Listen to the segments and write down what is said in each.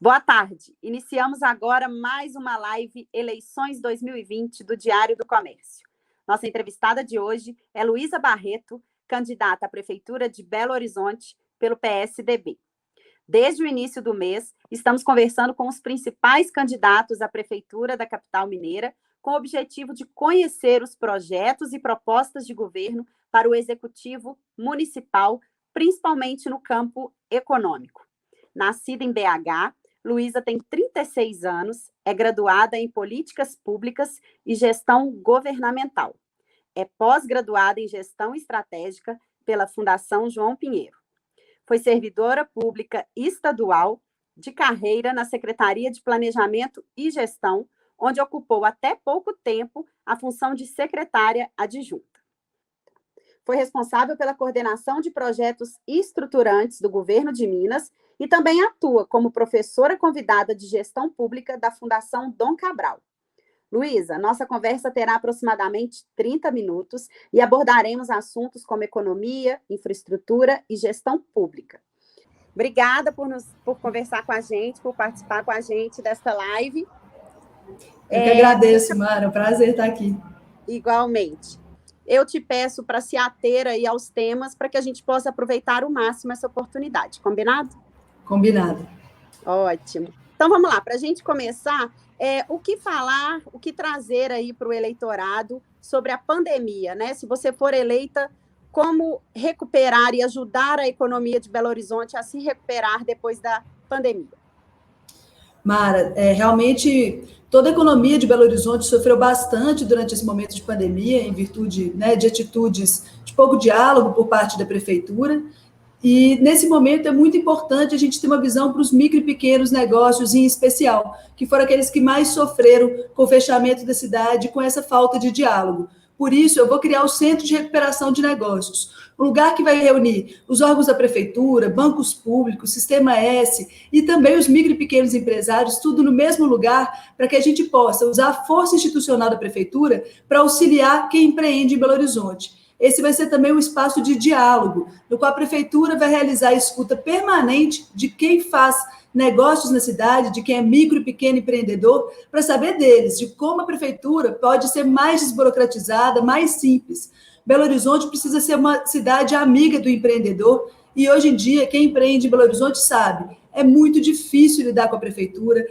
Boa tarde. Iniciamos agora mais uma live Eleições 2020 do Diário do Comércio. Nossa entrevistada de hoje é Luísa Barreto, candidata à Prefeitura de Belo Horizonte pelo PSDB. Desde o início do mês, estamos conversando com os principais candidatos à Prefeitura da capital mineira, com o objetivo de conhecer os projetos e propostas de governo para o Executivo Municipal, principalmente no campo econômico. Nascida em BH, Luísa tem 36 anos, é graduada em Políticas Públicas e Gestão Governamental. É pós-graduada em Gestão Estratégica pela Fundação João Pinheiro. Foi servidora pública estadual de carreira na Secretaria de Planejamento e Gestão, onde ocupou até pouco tempo a função de secretária adjunta. Foi responsável pela coordenação de projetos estruturantes do governo de Minas e também atua como professora convidada de gestão pública da Fundação Dom Cabral. Luísa, nossa conversa terá aproximadamente 30 minutos e abordaremos assuntos como economia, infraestrutura e gestão pública. Obrigada por conversar com a gente, por participar com a gente desta live. Eu que agradeço, Mara, é um prazer estar aqui. Igualmente. Eu te peço para se ater aí aos temas para que a gente possa aproveitar o máximo essa oportunidade. Combinado? Combinado. Ótimo. Então, vamos lá. Para a gente começar, o que falar, o que trazer aí para o eleitorado sobre a pandemia, né? Se você for eleita, como recuperar e ajudar a economia de Belo Horizonte a se recuperar depois da pandemia? Mara, realmente toda a economia de Belo Horizonte sofreu bastante durante esse momento de pandemia, em virtude, né, de atitudes de pouco diálogo por parte da prefeitura. E, nesse momento, é muito importante a gente ter uma visão para os micro e pequenos negócios, em especial, que foram aqueles que mais sofreram com o fechamento da cidade, com essa falta de diálogo. Por isso, eu vou criar o Centro de Recuperação de Negócios, um lugar que vai reunir os órgãos da prefeitura, bancos públicos, Sistema S e também os micro e pequenos empresários, tudo no mesmo lugar, para que a gente possa usar a força institucional da prefeitura para auxiliar quem empreende em Belo Horizonte. Esse vai ser também um espaço de diálogo, no qual a prefeitura vai realizar a escuta permanente de quem faz negócios na cidade, de quem é micro e pequeno empreendedor, para saber deles, de como a prefeitura pode ser mais desburocratizada, mais simples. Belo Horizonte precisa ser uma cidade amiga do empreendedor, e hoje em dia, quem empreende em Belo Horizonte sabe, é muito difícil lidar com a prefeitura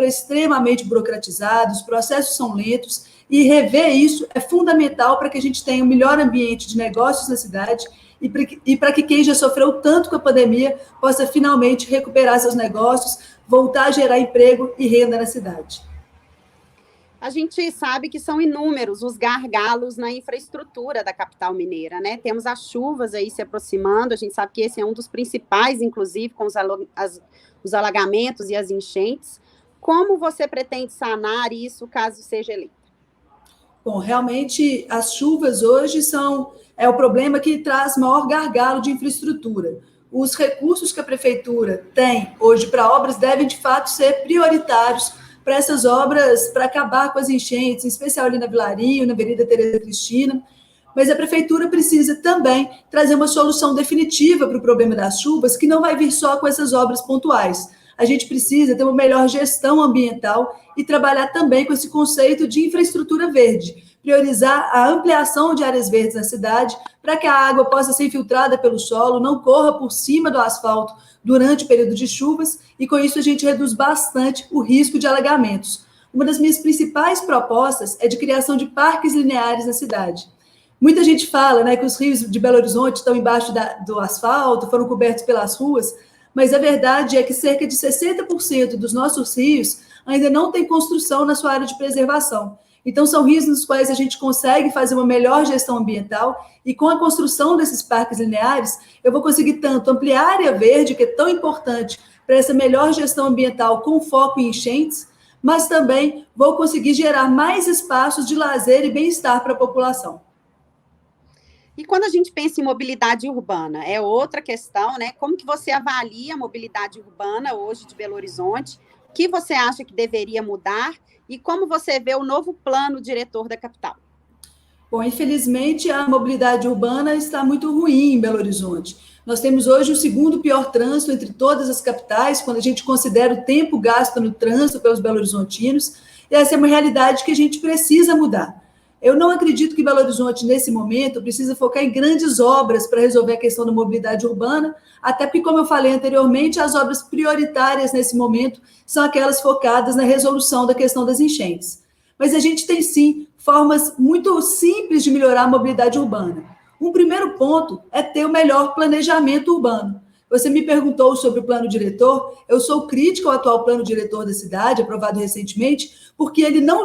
é extremamente burocratizada, os processos são lentos, e rever isso é fundamental para que a gente tenha um melhor ambiente de negócios na cidade e para que quem já sofreu tanto com a pandemia possa finalmente recuperar seus negócios, voltar a gerar emprego e renda na cidade. A gente sabe que são inúmeros os gargalos na infraestrutura da capital mineira, né? Temos as chuvas aí se aproximando, a gente sabe que esse é um dos principais, inclusive, com os alagamentos e as enchentes. Como você pretende sanar isso caso seja eleito? Bom, realmente as chuvas hoje é o problema que traz maior gargalo de infraestrutura. Os recursos que a prefeitura tem hoje para obras devem, de fato, ser prioritários para essas obras, para acabar com as enchentes, em especial ali na Vilarinho, na Avenida Tereza Cristina. Mas a prefeitura precisa também trazer uma solução definitiva para o problema das chuvas, que não vai vir só com essas obras pontuais. A gente precisa ter uma melhor gestão ambiental e trabalhar também com esse conceito de infraestrutura verde, priorizar a ampliação de áreas verdes na cidade para que a água possa ser infiltrada pelo solo, não corra por cima do asfalto durante o período de chuvas, e com isso a gente reduz bastante o risco de alagamentos. Uma das minhas principais propostas é de criação de parques lineares na cidade. Muita gente fala, né, que os rios de Belo Horizonte estão embaixo do asfalto, foram cobertos pelas ruas, mas a verdade é que cerca de 60% dos nossos rios ainda não tem construção na sua área de preservação. Então, são rios nos quais a gente consegue fazer uma melhor gestão ambiental, e com a construção desses parques lineares, eu vou conseguir tanto ampliar a área verde, que é tão importante para essa melhor gestão ambiental com foco em enchentes, mas também vou conseguir gerar mais espaços de lazer e bem-estar para a população. E quando a gente pensa em mobilidade urbana, é outra questão, né? Como que você avalia a mobilidade urbana hoje de Belo Horizonte? O que você acha que deveria mudar? E como você vê o novo plano diretor da capital? Bom, infelizmente, a mobilidade urbana está muito ruim em Belo Horizonte. Nós temos hoje o segundo pior trânsito entre todas as capitais, quando a gente considera o tempo gasto no trânsito pelos belo-horizontinos, e essa é uma realidade que a gente precisa mudar. Eu não acredito que Belo Horizonte, nesse momento, precisa focar em grandes obras para resolver a questão da mobilidade urbana, até porque, como eu falei anteriormente, as obras prioritárias nesse momento são aquelas focadas na resolução da questão das enchentes. Mas a gente tem, sim, formas muito simples de melhorar a mobilidade urbana. Um primeiro ponto é ter o melhor planejamento urbano. Você me perguntou sobre o plano diretor. Eu sou crítica ao atual plano diretor da cidade, aprovado recentemente, porque ele não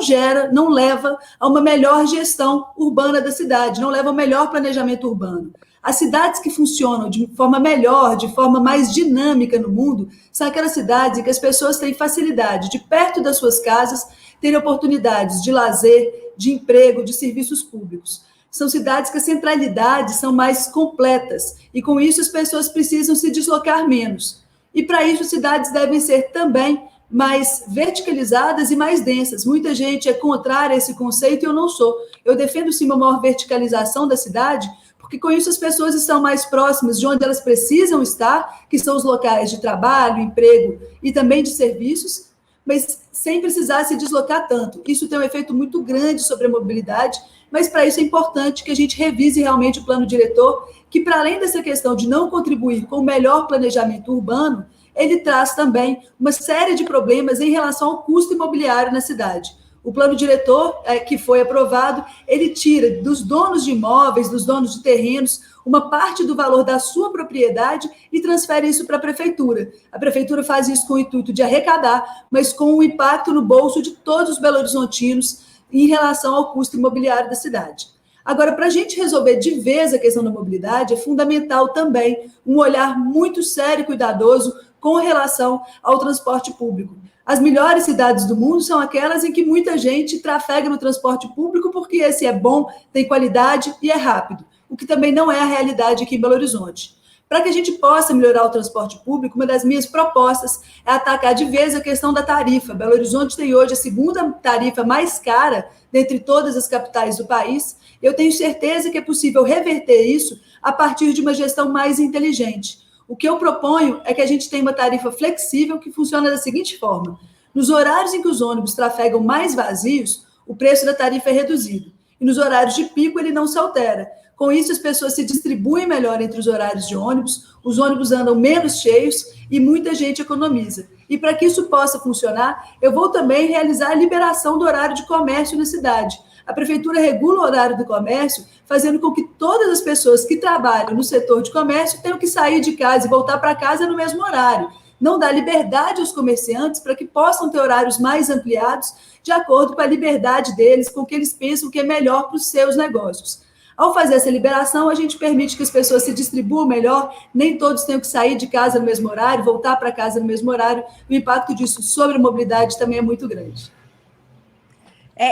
leva a uma melhor gestão urbana da cidade, não leva ao melhor planejamento urbano. As cidades que funcionam de forma melhor, de forma mais dinâmica no mundo, são aquelas cidades em que as pessoas têm facilidade de, perto das suas casas, terem oportunidades de lazer, de emprego, de serviços públicos. São cidades que as centralidades são mais completas e, com isso, as pessoas precisam se deslocar menos. E, para isso, as cidades devem ser também mais verticalizadas e mais densas. Muita gente é contrária a esse conceito e eu não sou. Eu defendo, sim, uma maior verticalização da cidade, porque, com isso, as pessoas estão mais próximas de onde elas precisam estar, que são os locais de trabalho, emprego e também de serviços, mas sem precisar se deslocar tanto. Isso tem um efeito muito grande sobre a mobilidade, mas para isso é importante que a gente revise realmente o plano diretor, que, para além dessa questão de não contribuir com o melhor planejamento urbano, ele traz também uma série de problemas em relação ao custo imobiliário na cidade. O plano diretor que foi aprovado, ele tira dos donos de imóveis, dos donos de terrenos, uma parte do valor da sua propriedade e transfere isso para a prefeitura. A prefeitura faz isso com o intuito de arrecadar, mas com um impacto no bolso de todos os belo-horizontinos em relação ao custo imobiliário da cidade. Agora, para a gente resolver de vez a questão da mobilidade, é fundamental também um olhar muito sério e cuidadoso com relação ao transporte público. As melhores cidades do mundo são aquelas em que muita gente trafega no transporte público porque esse é bom, tem qualidade e é rápido, o que também não é a realidade aqui em Belo Horizonte. Para que a gente possa melhorar o transporte público, uma das minhas propostas é atacar de vez a questão da tarifa. Belo Horizonte tem hoje a segunda tarifa mais cara dentre todas as capitais do país. Eu tenho certeza que é possível reverter isso a partir de uma gestão mais inteligente. O que eu proponho é que a gente tenha uma tarifa flexível que funciona da seguinte forma: nos horários em que os ônibus trafegam mais vazios, o preço da tarifa é reduzido. E nos horários de pico ele não se altera. Com isso, as pessoas se distribuem melhor entre os horários de ônibus, os ônibus andam menos cheios e muita gente economiza. E para que isso possa funcionar, eu vou também realizar a liberação do horário de comércio na cidade. A prefeitura regula o horário do comércio, fazendo com que todas as pessoas que trabalham no setor de comércio tenham que sair de casa e voltar para casa no mesmo horário. Não dá liberdade aos comerciantes para que possam ter horários mais ampliados, de acordo com a liberdade deles, com o que eles pensam que é melhor para os seus negócios. Ao fazer essa liberação, a gente permite que as pessoas se distribuam melhor, nem todos tenham que sair de casa no mesmo horário, voltar para casa no mesmo horário. O impacto disso sobre a mobilidade também é muito grande.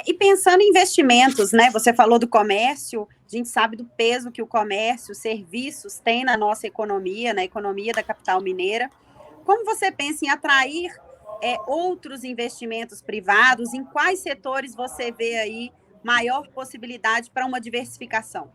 E pensando em investimentos, né? Você falou do comércio, a gente sabe do peso que o comércio, serviços têm na nossa economia, na economia da capital mineira. Como você pensa em atrair outros investimentos privados? Em quais setores você vê aí maior possibilidade para uma diversificação?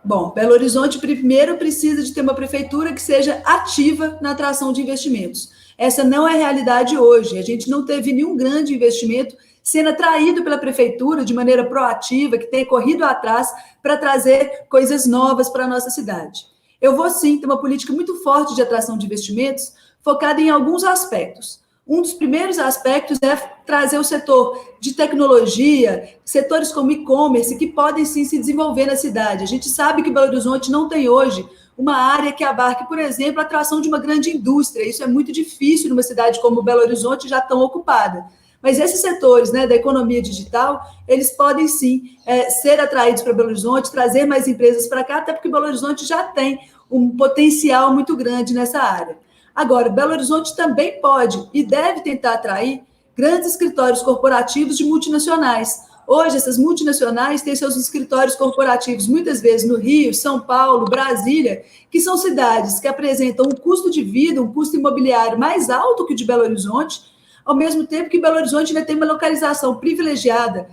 Bom, Belo Horizonte primeiro precisa de ter uma prefeitura que seja ativa na atração de investimentos. Essa não é a realidade hoje. A gente não teve nenhum grande investimento sendo atraído pela prefeitura de maneira proativa, que tenha corrido atrás para trazer coisas novas para a nossa cidade. Eu vou, sim, ter uma política muito forte de atração de investimentos, focada em alguns aspectos. Um dos primeiros aspectos é trazer o setor de tecnologia, setores como e-commerce, que podem sim se desenvolver na cidade. A gente sabe que Belo Horizonte não tem hoje uma área que abarque, por exemplo, a atração de uma grande indústria. Isso é muito difícil numa cidade como Belo Horizonte, já tão ocupada. Mas esses setores, né, da economia digital, eles podem sim ser atraídos para Belo Horizonte, trazer mais empresas para cá, até porque Belo Horizonte já tem um potencial muito grande nessa área. Agora, Belo Horizonte também pode e deve tentar atrair grandes escritórios corporativos de multinacionais. Hoje, essas multinacionais têm seus escritórios corporativos, muitas vezes no Rio, São Paulo, Brasília, que são cidades que apresentam um custo de vida, um custo imobiliário mais alto que o de Belo Horizonte, ao mesmo tempo que Belo Horizonte vai ter uma localização privilegiada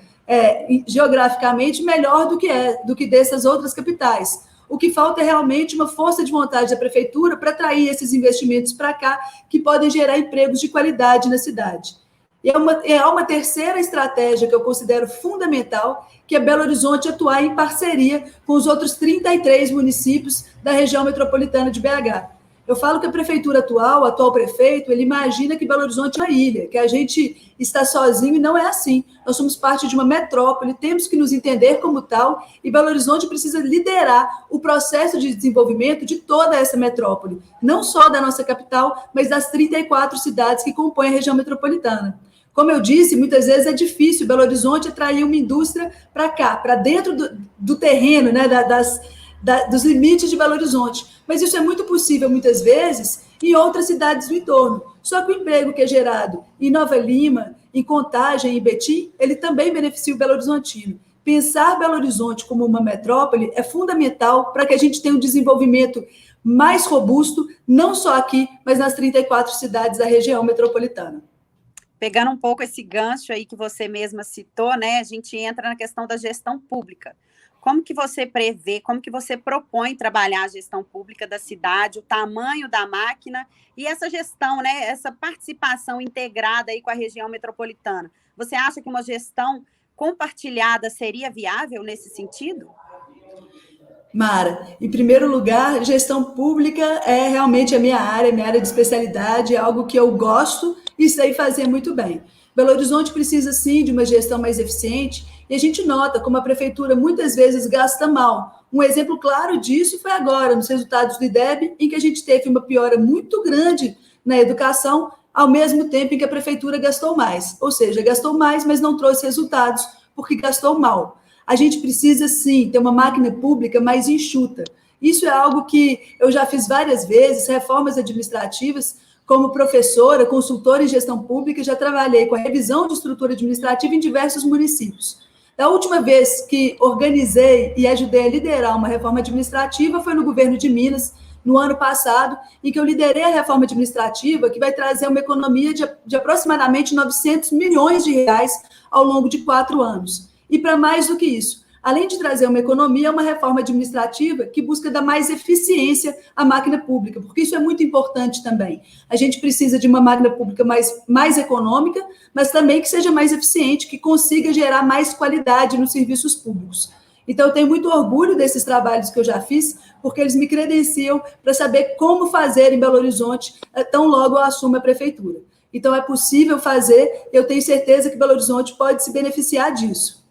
geograficamente melhor do que dessas outras capitais. O que falta é realmente uma força de vontade da prefeitura para atrair esses investimentos para cá, que podem gerar empregos de qualidade na cidade. E há uma terceira estratégia que eu considero fundamental, que é Belo Horizonte atuar em parceria com os outros 33 municípios da região metropolitana de BH. Eu falo que a prefeitura atual, o atual prefeito, ele imagina que Belo Horizonte é uma ilha, que a gente está sozinho, e não é assim. Nós somos parte de uma metrópole, temos que nos entender como tal, e Belo Horizonte precisa liderar o processo de desenvolvimento de toda essa metrópole, não só da nossa capital, mas das 34 cidades que compõem a região metropolitana. Como eu disse, muitas vezes é difícil Belo Horizonte atrair uma indústria para cá, para dentro do terreno, né, dos limites de Belo Horizonte. Mas isso é muito possível, muitas vezes, em outras cidades do entorno. Só que o emprego que é gerado em Nova Lima, em Contagem, em Betim, ele também beneficia o Belo Horizontino. Pensar Belo Horizonte como uma metrópole é fundamental para que a gente tenha um desenvolvimento mais robusto, não só aqui, mas nas 34 cidades da região metropolitana. Pegando um pouco esse gancho aí que você mesma citou, né, a gente entra na questão da gestão pública. Como que você prevê, como que você propõe trabalhar a gestão pública da cidade, o tamanho da máquina e essa gestão, né, essa participação integrada aí com a região metropolitana? Você acha que uma gestão compartilhada seria viável nesse sentido? Mara, em primeiro lugar, gestão pública é realmente a minha área de especialidade, é algo que eu gosto e sei fazer muito bem. Belo Horizonte precisa, sim, de uma gestão mais eficiente e a gente nota como a prefeitura muitas vezes gasta mal. Um exemplo claro disso foi agora, nos resultados do IDEB, em que a gente teve uma piora muito grande na educação, ao mesmo tempo em que a prefeitura gastou mais. Ou seja, gastou mais, mas não trouxe resultados, porque gastou mal. A gente precisa, sim, ter uma máquina pública mais enxuta. Isso é algo que eu já fiz várias vezes, reformas administrativas. Como professora, consultora em gestão pública, já trabalhei com a revisão de estrutura administrativa em diversos municípios. Da última vez que organizei e ajudei a liderar uma reforma administrativa foi no governo de Minas, no ano passado, em que eu liderei a reforma administrativa, que vai trazer uma economia de aproximadamente 900 milhões de reais ao longo de 4 anos. E para mais do que isso, além de trazer uma economia, é uma reforma administrativa que busca dar mais eficiência à máquina pública, porque isso é muito importante também. A gente precisa de uma máquina pública mais econômica, mas também que seja mais eficiente, que consiga gerar mais qualidade nos serviços públicos. Então, eu tenho muito orgulho desses trabalhos que eu já fiz, porque eles me credenciam para saber como fazer em Belo Horizonte, tão logo eu assumo a prefeitura. Então, é possível fazer, eu tenho certeza que Belo Horizonte pode se beneficiar disso.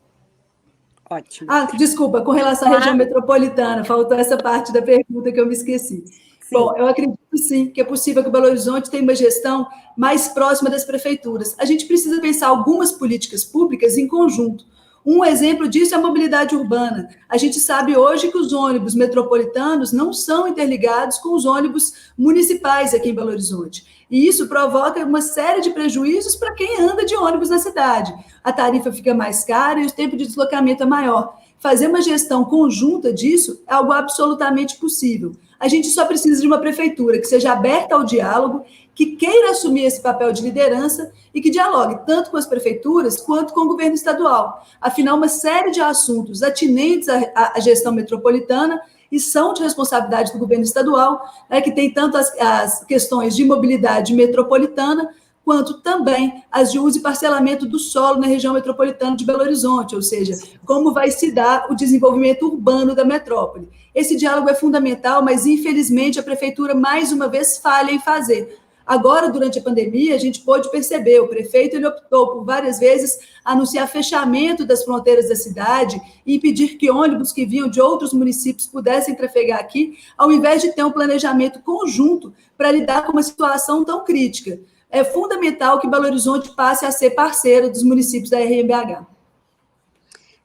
Ótimo. Desculpa, com relação à região metropolitana, faltou essa parte da pergunta que eu me esqueci. Sim. Bom, eu acredito sim que é possível que Belo Horizonte tenha uma gestão mais próxima das prefeituras. A gente precisa pensar algumas políticas públicas em conjunto. Um exemplo disso é a mobilidade urbana. A gente sabe hoje que os ônibus metropolitanos não são interligados com os ônibus municipais aqui em Belo Horizonte. E isso provoca uma série de prejuízos para quem anda de ônibus na cidade. A tarifa fica mais cara e o tempo de deslocamento é maior. Fazer uma gestão conjunta disso é algo absolutamente possível. A gente só precisa de uma prefeitura que seja aberta ao diálogo, que queira assumir esse papel de liderança e que dialogue tanto com as prefeituras quanto com o governo estadual. Afinal, uma série de assuntos atinentes à gestão metropolitana e são de responsabilidade do governo estadual, né, que tem tanto as questões de mobilidade metropolitana, quanto também as de uso e parcelamento do solo na região metropolitana de Belo Horizonte, ou seja, como vai se dar o desenvolvimento urbano da metrópole. Esse diálogo é fundamental, mas, infelizmente, a prefeitura, mais uma vez, falha em fazer. Agora, durante a pandemia, a gente pôde perceber, o prefeito ele optou por várias vezes anunciar fechamento das fronteiras da cidade e impedir que ônibus que vinham de outros municípios pudessem trafegar aqui, ao invés de ter um planejamento conjunto para lidar com uma situação tão crítica. É fundamental que Belo Horizonte passe a ser parceiro dos municípios da RMBH.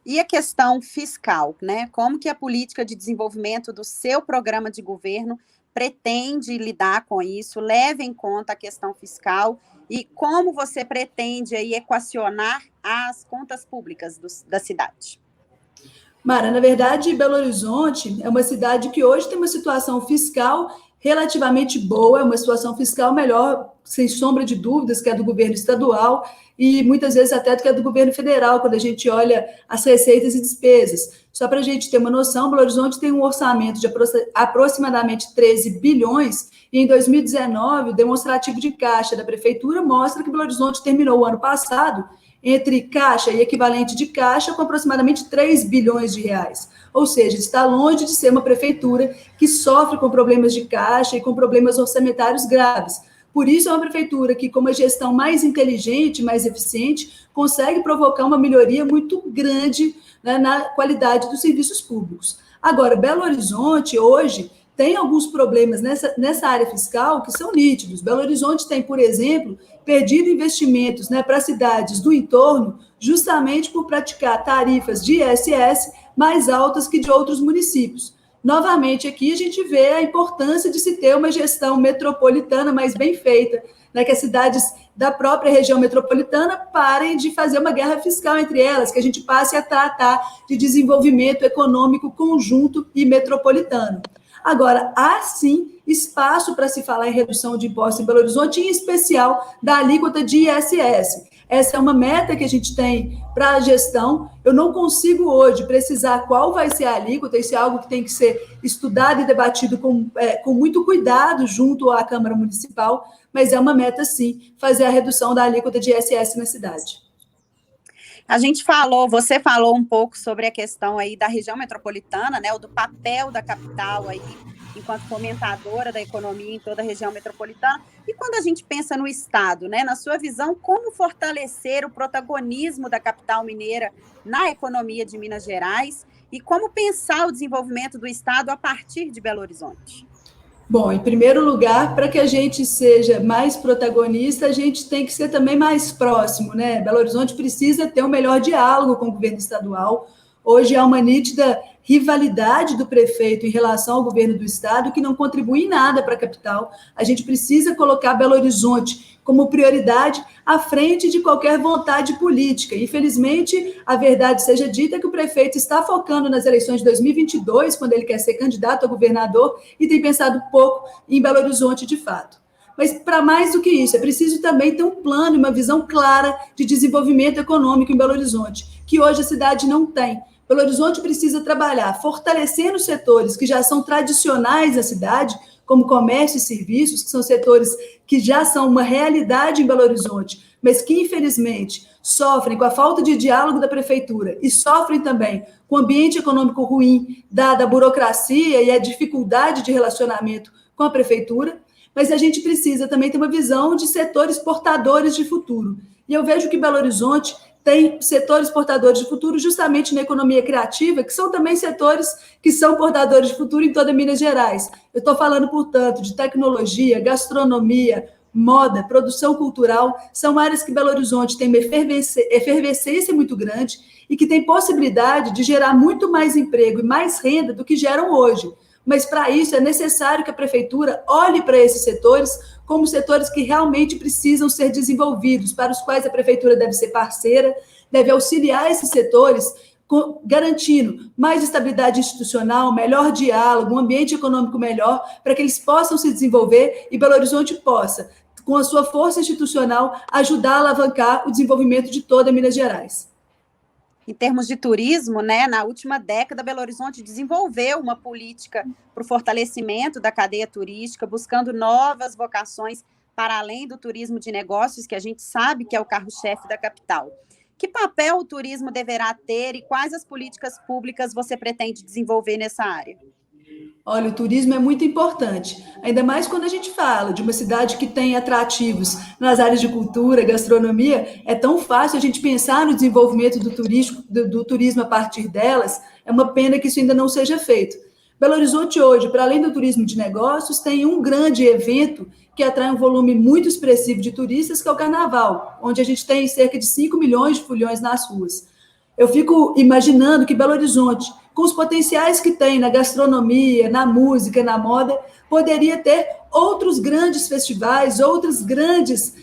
E a questão fiscal, né? Como que a política de desenvolvimento do seu programa de governo pretende lidar com isso, leva em conta a questão fiscal e como você pretende aí equacionar as contas públicas da cidade? Mara, na verdade, Belo Horizonte é uma cidade que hoje tem uma situação fiscal relativamente boa, é uma situação fiscal melhor, sem sombra de dúvidas, que é do governo estadual e muitas vezes até do que é do governo federal, quando a gente olha as receitas e despesas. Só para a gente ter uma noção, Belo Horizonte tem um orçamento de aproximadamente 13 bilhões e em 2019 o demonstrativo de caixa da prefeitura mostra que Belo Horizonte terminou o ano passado entre caixa e equivalente de caixa com aproximadamente 3 bilhões de reais. Ou seja, está longe de ser uma prefeitura que sofre com problemas de caixa e com problemas orçamentários graves. Por isso, é uma prefeitura que, com uma gestão mais inteligente, mais eficiente, consegue provocar uma melhoria muito grande, né, na qualidade dos serviços públicos. Agora, Belo Horizonte, hoje, tem alguns problemas nessa área fiscal que são nítidos. Belo Horizonte tem, por exemplo, perdido investimentos, né, para cidades do entorno, justamente por praticar tarifas de ISS mais altas que de outros municípios. Novamente, aqui a gente vê a importância de se ter uma gestão metropolitana mais bem feita, né, que as cidades da própria região metropolitana parem de fazer uma guerra fiscal entre elas, que a gente passe a tratar de desenvolvimento econômico conjunto e metropolitano. Agora, há sim espaço para se falar em redução de impostos em Belo Horizonte, em especial da alíquota de ISS. Essa é uma meta que a gente tem para a gestão. Eu não consigo hoje precisar qual vai ser a alíquota, isso é algo que tem que ser estudado e debatido com muito cuidado junto à Câmara Municipal, mas é uma meta, sim, fazer a redução da alíquota de ISS na cidade. Você falou um pouco sobre a questão aí da região metropolitana, né, do papel da capital aí, enquanto fomentadora da economia em toda a região metropolitana. E quando a gente pensa no Estado, né, na sua visão, como fortalecer o protagonismo da capital mineira na economia de Minas Gerais e como pensar o desenvolvimento do Estado a partir de Belo Horizonte? Bom, em primeiro lugar, para que a gente seja mais protagonista, a gente tem que ser também mais próximo, né? Belo Horizonte precisa ter um melhor diálogo com o governo estadual. Hoje há uma nítida rivalidade do prefeito em relação ao governo do estado, que não contribui em nada para a capital. A gente precisa colocar Belo Horizonte como prioridade à frente de qualquer vontade política. Infelizmente, a verdade seja dita que o prefeito está focando nas eleições de 2022, quando ele quer ser candidato a governador, e tem pensado pouco em Belo Horizonte de fato. Mas, para mais do que isso, é preciso também ter um plano, uma visão clara de desenvolvimento econômico em Belo Horizonte, que hoje a cidade não tem. Belo Horizonte precisa trabalhar fortalecendo os setores que já são tradicionais na cidade, como comércio e serviços, que são setores que já são uma realidade em Belo Horizonte, mas que, infelizmente, sofrem com a falta de diálogo da prefeitura e sofrem também com o ambiente econômico ruim, dada a burocracia e a dificuldade de relacionamento com a prefeitura. Mas a gente precisa também ter uma visão de setores portadores de futuro. E eu vejo que Belo Horizonte tem setores portadores de futuro justamente na economia criativa, que são também setores que são portadores de futuro em toda Minas Gerais. Eu estou falando, portanto, de tecnologia, gastronomia, moda, produção cultural, são áreas que Belo Horizonte tem uma efervescência muito grande e que tem possibilidade de gerar muito mais emprego e mais renda do que geram hoje. Mas, para isso, é necessário que a prefeitura olhe para esses setores como setores que realmente precisam ser desenvolvidos, para os quais a prefeitura deve ser parceira, deve auxiliar esses setores, garantindo mais estabilidade institucional, melhor diálogo, um ambiente econômico melhor, para que eles possam se desenvolver e Belo Horizonte possa, com a sua força institucional, ajudar a alavancar o desenvolvimento de toda Minas Gerais. Em termos de turismo, né, na última década, Belo Horizonte desenvolveu uma política para o fortalecimento da cadeia turística, buscando novas vocações para além do turismo de negócios, que a gente sabe que é o carro-chefe da capital. Que papel o turismo deverá ter e quais as políticas públicas você pretende desenvolver nessa área? Olha, o turismo é muito importante, ainda mais quando a gente fala de uma cidade que tem atrativos nas áreas de cultura, gastronomia, é tão fácil a gente pensar no desenvolvimento do turismo a partir delas, é uma pena que isso ainda não seja feito. Belo Horizonte hoje, para além do turismo de negócios, tem um grande evento que atrai um volume muito expressivo de turistas, que é o Carnaval, onde a gente tem cerca de 5 milhões de foliões nas ruas. Eu fico imaginando que Belo Horizonte, com os potenciais que tem na gastronomia, na música, na moda, poderia ter outros grandes festivais, outros grandes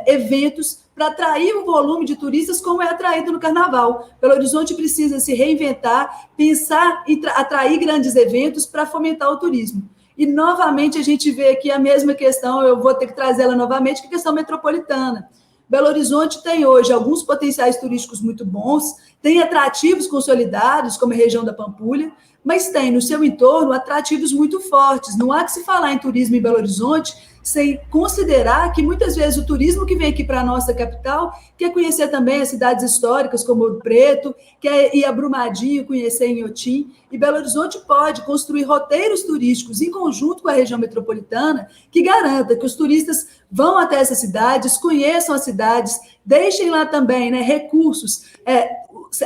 eventos para atrair um volume de turistas como é atraído no Carnaval. Belo Horizonte precisa se reinventar, pensar em atrair grandes eventos para fomentar o turismo. E, novamente, a gente vê aqui a mesma questão, eu vou ter que trazer ela novamente, que é a questão metropolitana. Belo Horizonte tem hoje alguns potenciais turísticos muito bons, tem atrativos consolidados, como a região da Pampulha, mas tem no seu entorno atrativos muito fortes. Não há que se falar em turismo em Belo Horizonte sem considerar que muitas vezes o turismo que vem aqui para a nossa capital quer conhecer também as cidades históricas como Ouro Preto, quer ir a Brumadinho, conhecer Inhotim, e Belo Horizonte pode construir roteiros turísticos em conjunto com a região metropolitana que garanta que os turistas vão até essas cidades, conheçam as cidades, deixem lá também, né, recursos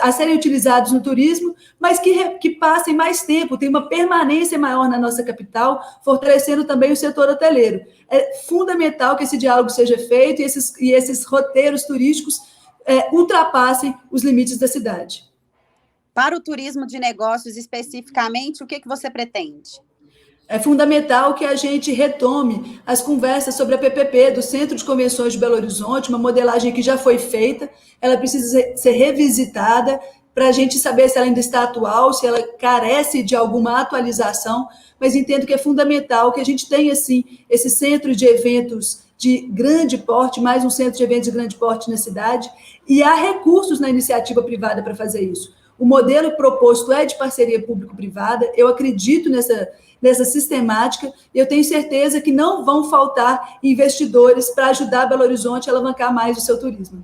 a serem utilizados no turismo, mas que passem mais tempo, tenham uma permanência maior na nossa capital, fortalecendo também o setor hoteleiro. É fundamental que esse diálogo seja feito e esses roteiros turísticos ultrapassem os limites da cidade. Para o turismo de negócios especificamente, o que você pretende? É fundamental que a gente retome as conversas sobre a PPP do Centro de Convenções de Belo Horizonte, uma modelagem que já foi feita, ela precisa ser revisitada para a gente saber se ela ainda está atual, se ela carece de alguma atualização, mas entendo que é fundamental que a gente tenha, assim, esse centro de eventos de grande porte, mais um centro de eventos de grande porte na cidade, e há recursos na iniciativa privada para fazer isso. O modelo proposto é de parceria público-privada, eu acredito nessa sistemática, e eu tenho certeza que não vão faltar investidores para ajudar Belo Horizonte a alavancar mais o seu turismo.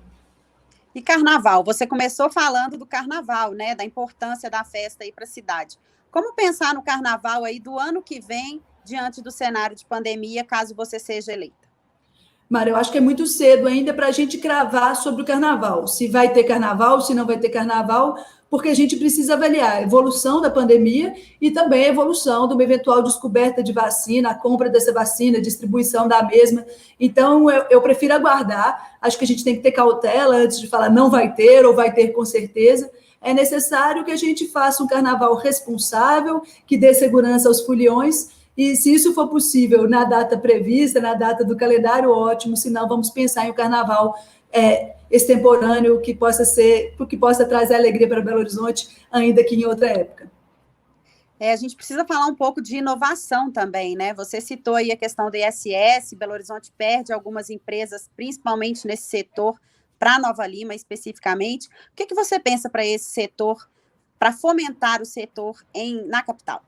E carnaval? Você começou falando do carnaval, né? Da importância da festa aí para a cidade. Como pensar no carnaval aí do ano que vem, diante do cenário de pandemia, caso você seja eleita? Mara, eu acho que é muito cedo ainda para a gente cravar sobre o carnaval. Se vai ter carnaval, se não vai ter carnaval, porque a gente precisa avaliar a evolução da pandemia e também a evolução de uma eventual descoberta de vacina, a compra dessa vacina, a distribuição da mesma. Então, eu prefiro aguardar. Acho que a gente tem que ter cautela antes de falar não vai ter ou vai ter com certeza. É necessário que a gente faça um carnaval responsável, que dê segurança aos foliões. E se isso for possível na data prevista, na data do calendário, ótimo, senão vamos pensar em um carnaval extemporâneo que possa trazer alegria para Belo Horizonte, ainda que em outra época. A gente precisa falar um pouco de inovação também, né? Você citou aí a questão do ISS, Belo Horizonte perde algumas empresas, principalmente nesse setor, para Nova Lima especificamente. O que você pensa para esse setor, para fomentar o setor na capital?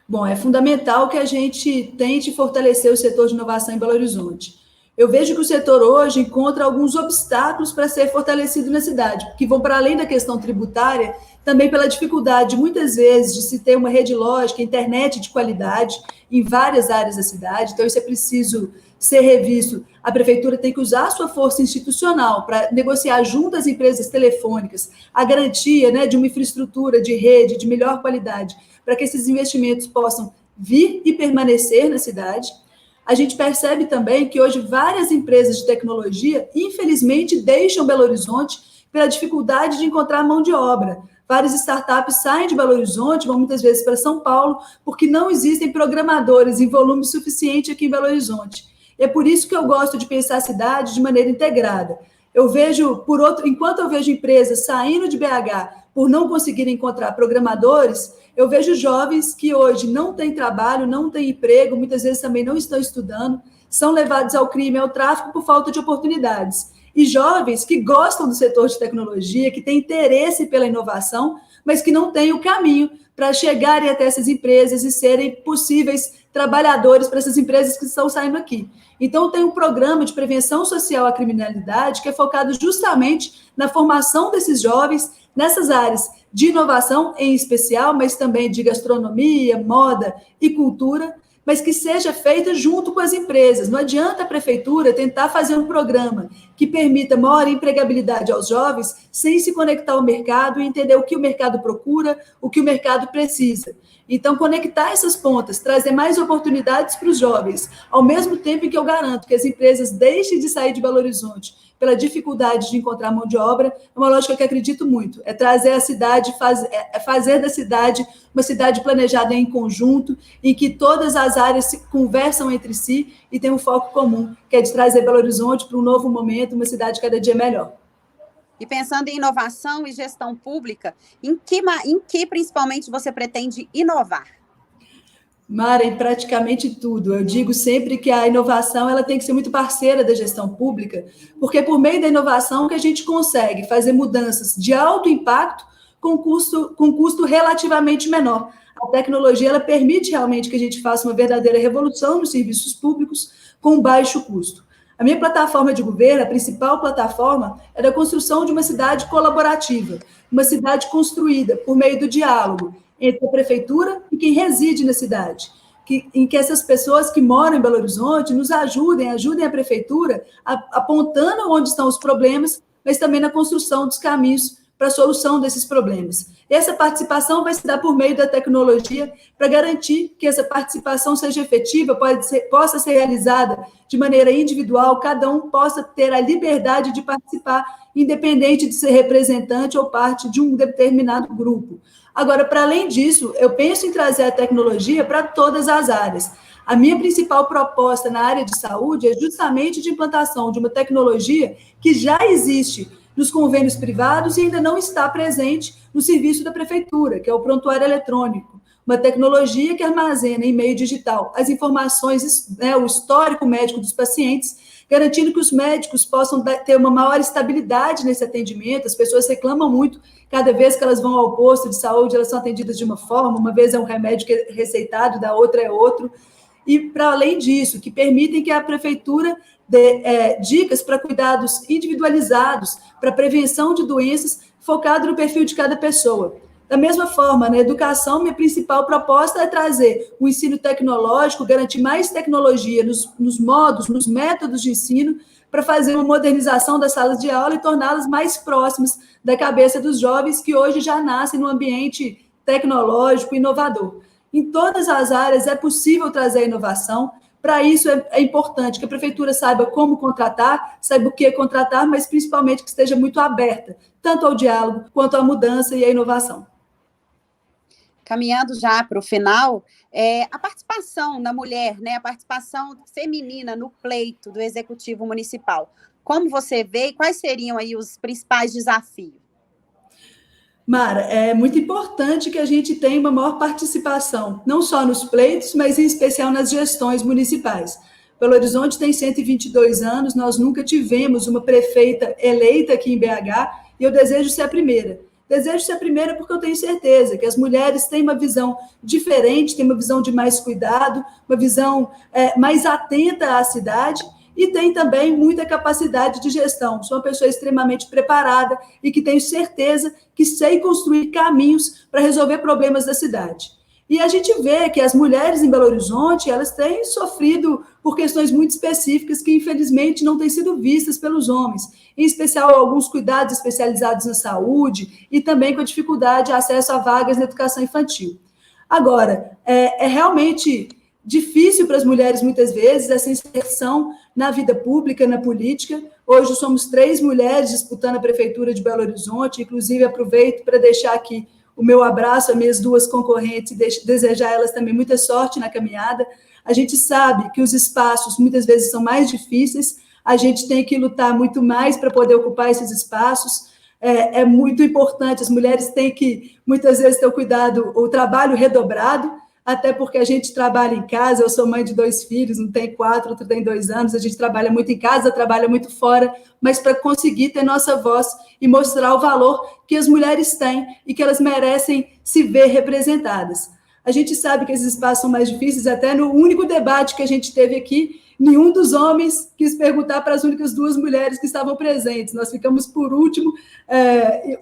Bom, é fundamental que a gente tente fortalecer o setor de inovação em Belo Horizonte. Eu vejo que o setor hoje encontra alguns obstáculos para ser fortalecido na cidade, que vão para além da questão tributária, também pela dificuldade, muitas vezes, de se ter uma rede lógica, internet de qualidade em várias áreas da cidade. Então, isso é preciso ser revisto. A prefeitura tem que usar a sua força institucional para negociar junto às empresas telefônicas a garantia, né, de uma infraestrutura de rede de melhor qualidade, para que esses investimentos possam vir e permanecer na cidade. A gente percebe também que hoje várias empresas de tecnologia, infelizmente, deixam Belo Horizonte pela dificuldade de encontrar mão de obra. Várias startups saem de Belo Horizonte, vão muitas vezes para São Paulo, porque não existem programadores em volume suficiente aqui em Belo Horizonte. E é por isso que eu gosto de pensar a cidade de maneira integrada. Eu vejo, enquanto eu vejo empresas saindo de BH por não conseguirem encontrar programadores, eu vejo jovens que hoje não têm trabalho, não têm emprego, muitas vezes também não estão estudando, são levados ao crime, ao tráfico por falta de oportunidades. E jovens que gostam do setor de tecnologia, que têm interesse pela inovação, mas que não têm o caminho para chegarem até essas empresas e serem possíveis trabalhadores para essas empresas que estão saindo aqui. Então, tem um programa de prevenção social à criminalidade que é focado justamente na formação desses jovens nessas áreas de inovação em especial, mas também de gastronomia, moda e cultura, mas que seja feita junto com as empresas. Não adianta a prefeitura tentar fazer um programa que permita maior empregabilidade aos jovens sem se conectar ao mercado e entender o que o mercado procura, o que o mercado precisa. Então, conectar essas pontas, trazer mais oportunidades para os jovens, ao mesmo tempo em que eu garanto que as empresas deixem de sair de Belo Horizonte pela dificuldade de encontrar mão de obra, é uma lógica que acredito muito. É trazer a cidade, fazer da cidade uma cidade planejada em conjunto, em que todas as áreas se conversam entre si e tem um foco comum, que é de trazer Belo Horizonte para um novo momento, uma cidade cada dia melhor. E pensando em inovação e gestão pública, em que principalmente você pretende inovar? Mara, em praticamente tudo. Eu digo sempre que a inovação ela tem que ser muito parceira da gestão pública, porque é por meio da inovação que a gente consegue fazer mudanças de alto impacto com custo relativamente menor. A tecnologia ela permite realmente que a gente faça uma verdadeira revolução nos serviços públicos com baixo custo. A minha plataforma de governo, a principal plataforma, é da construção de uma cidade colaborativa, uma cidade construída por meio do diálogo entre a prefeitura e quem reside na cidade, em que essas pessoas que moram em Belo Horizonte nos ajudem a prefeitura apontando onde estão os problemas, mas também na construção dos caminhos para a solução desses problemas. Essa participação vai se dar por meio da tecnologia para garantir que essa participação seja efetiva, possa ser realizada de maneira individual, cada um possa ter a liberdade de participar, independente de ser representante ou parte de um determinado grupo. Agora, para além disso, eu penso em trazer a tecnologia para todas as áreas. A minha principal proposta na área de saúde é justamente de implantação de uma tecnologia que já existe nos convênios privados e ainda não está presente no serviço da prefeitura, que é o prontuário eletrônico, uma tecnologia que armazena em meio digital as informações, o histórico médico dos pacientes, garantindo que os médicos possam ter uma maior estabilidade nesse atendimento. As pessoas reclamam muito, cada vez que elas vão ao posto de saúde, elas são atendidas de uma forma, uma vez é um remédio que é receitado, da outra é outro. E, para além disso, que permitem que a prefeitura dê dicas para cuidados individualizados, para prevenção de doenças, focado no perfil de cada pessoa. Da mesma forma, na educação, minha principal proposta é trazer o ensino tecnológico, garantir mais tecnologia nos modos, nos métodos de ensino, para fazer uma modernização das salas de aula e torná-las mais próximas da cabeça dos jovens que hoje já nascem num ambiente tecnológico inovador. Em todas as áreas é possível trazer a inovação. Para isso é importante que a prefeitura saiba como contratar, saiba o que contratar, mas principalmente que esteja muito aberta, tanto ao diálogo quanto à mudança e à inovação. Caminhando já para o final, a participação da mulher, né, a participação feminina no pleito do Executivo Municipal. Como você vê e quais seriam aí os principais desafios? Mara, é muito importante que a gente tenha uma maior participação, não só nos pleitos, mas em especial nas gestões municipais. Belo Horizonte tem 122 anos, nós nunca tivemos uma prefeita eleita aqui em BH, e eu desejo ser a primeira. Desejo ser a primeira porque eu tenho certeza que as mulheres têm uma visão diferente, têm uma visão de mais cuidado, uma visão mais atenta à cidade, e tem também muita capacidade de gestão. Sou uma pessoa extremamente preparada e que tenho certeza que sei construir caminhos para resolver problemas da cidade. E a gente vê que as mulheres em Belo Horizonte, elas têm sofrido por questões muito específicas que, infelizmente, não têm sido vistas pelos homens, em especial alguns cuidados especializados na saúde e também com a dificuldade de acesso a vagas na educação infantil. Agora, é realmente difícil para as mulheres, muitas vezes, essa inserção na vida pública, na política. Hoje somos 3 mulheres disputando a Prefeitura de Belo Horizonte, inclusive aproveito para deixar aqui o meu abraço às minhas 2 concorrentes e desejar a elas também muita sorte na caminhada. A gente sabe que os espaços muitas vezes são mais difíceis, a gente tem que lutar muito mais para poder ocupar esses espaços. É muito importante, as mulheres têm que, muitas vezes, ter o trabalho redobrado, até porque a gente trabalha em casa. Eu sou mãe de 2 filhos, um tem 4, outro tem 2 anos, a gente trabalha muito em casa, trabalha muito fora, mas para conseguir ter nossa voz e mostrar o valor que as mulheres têm e que elas merecem se ver representadas. A gente sabe que esses espaços são mais difíceis, até no único debate que a gente teve aqui, nenhum dos homens quis perguntar para as únicas 2 mulheres que estavam presentes. Nós ficamos por último,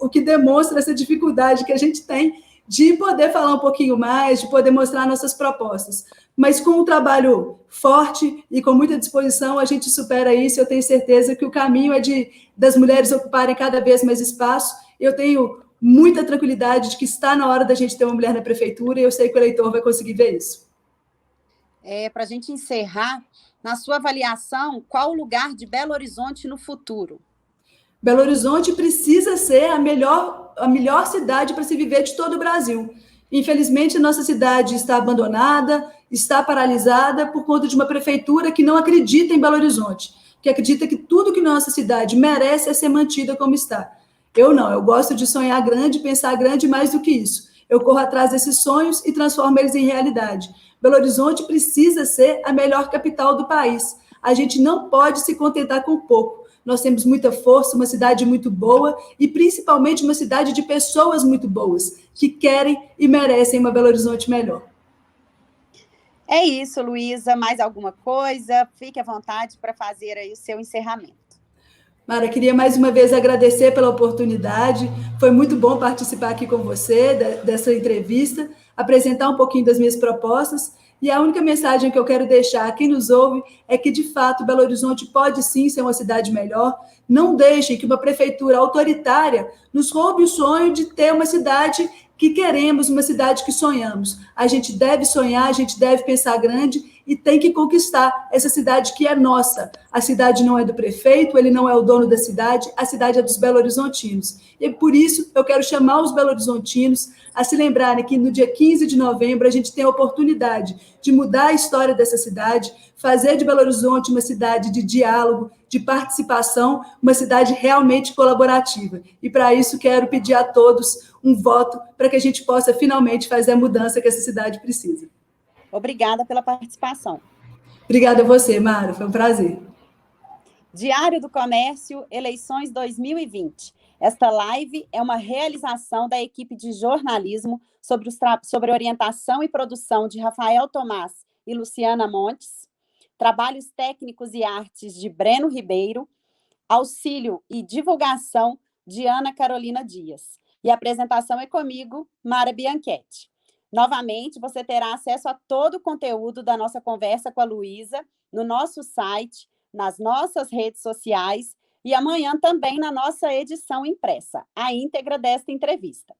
o que demonstra essa dificuldade que a gente tem de poder falar um pouquinho mais, de poder mostrar nossas propostas. Mas com um trabalho forte e com muita disposição, a gente supera isso. Eu tenho certeza que o caminho é das mulheres ocuparem cada vez mais espaço. Eu tenho muita tranquilidade de que está na hora da gente ter uma mulher na prefeitura, e eu sei que o eleitor vai conseguir ver isso. Para a gente encerrar, na sua avaliação, qual o lugar de Belo Horizonte no futuro? Belo Horizonte precisa ser a melhor cidade para se viver de todo o Brasil. Infelizmente, a nossa cidade está abandonada, está paralisada por conta de uma prefeitura que não acredita em Belo Horizonte, que acredita que tudo que nossa cidade merece é ser mantida como está. Eu não, eu gosto de sonhar grande, pensar grande, mais do que isso. Eu corro atrás desses sonhos e transformo eles em realidade. Belo Horizonte precisa ser a melhor capital do país. A gente não pode se contentar com pouco. Nós temos muita força, uma cidade muito boa e, principalmente, uma cidade de pessoas muito boas, que querem e merecem uma Belo Horizonte melhor. É isso, Luísa. Mais alguma coisa? Fique à vontade para fazer aí o seu encerramento. Mara, queria mais uma vez agradecer pela oportunidade. Foi muito bom participar aqui com você dessa entrevista, apresentar um pouquinho das minhas propostas. E a única mensagem que eu quero deixar a quem nos ouve é que, de fato, Belo Horizonte pode sim ser uma cidade melhor. Não deixem que uma prefeitura autoritária nos roube o sonho de ter uma cidade que queremos, uma cidade que sonhamos. A gente deve sonhar, a gente deve pensar grande e tem que conquistar essa cidade que é nossa. A cidade não é do prefeito, ele não é o dono da cidade, a cidade é dos belo-horizontinos. E por isso eu quero chamar os belo-horizontinos a se lembrarem que no dia 15 de novembro a gente tem a oportunidade de mudar a história dessa cidade, fazer de Belo Horizonte uma cidade de diálogo, de participação, uma cidade realmente colaborativa. E para isso quero pedir a todos um voto para que a gente possa finalmente fazer a mudança que essa cidade precisa. Obrigada pela participação. Obrigada a você, Mara, foi um prazer. Diário do Comércio, eleições 2020. Esta live é uma realização da equipe de jornalismo sobre orientação e produção de Rafael Tomás e Luciana Montes, trabalhos técnicos e artes de Breno Ribeiro, auxílio e divulgação de Ana Carolina Dias. E a apresentação é comigo, Mara Bianchetti. Novamente, você terá acesso a todo o conteúdo da nossa conversa com a Luísa no nosso site, nas nossas redes sociais e amanhã também na nossa edição impressa, a íntegra desta entrevista.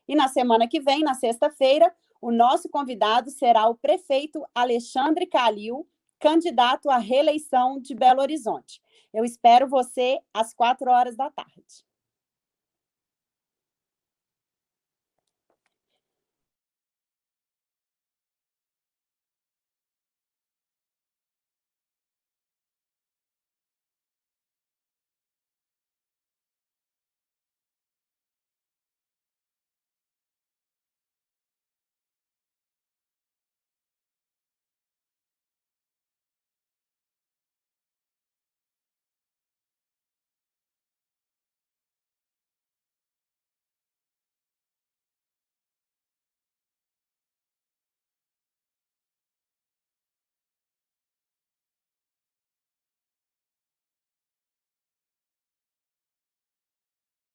E na semana que vem, na sexta-feira, o nosso convidado será o prefeito Alexandre Calil, candidato à reeleição de Belo Horizonte. Eu espero você às 16h.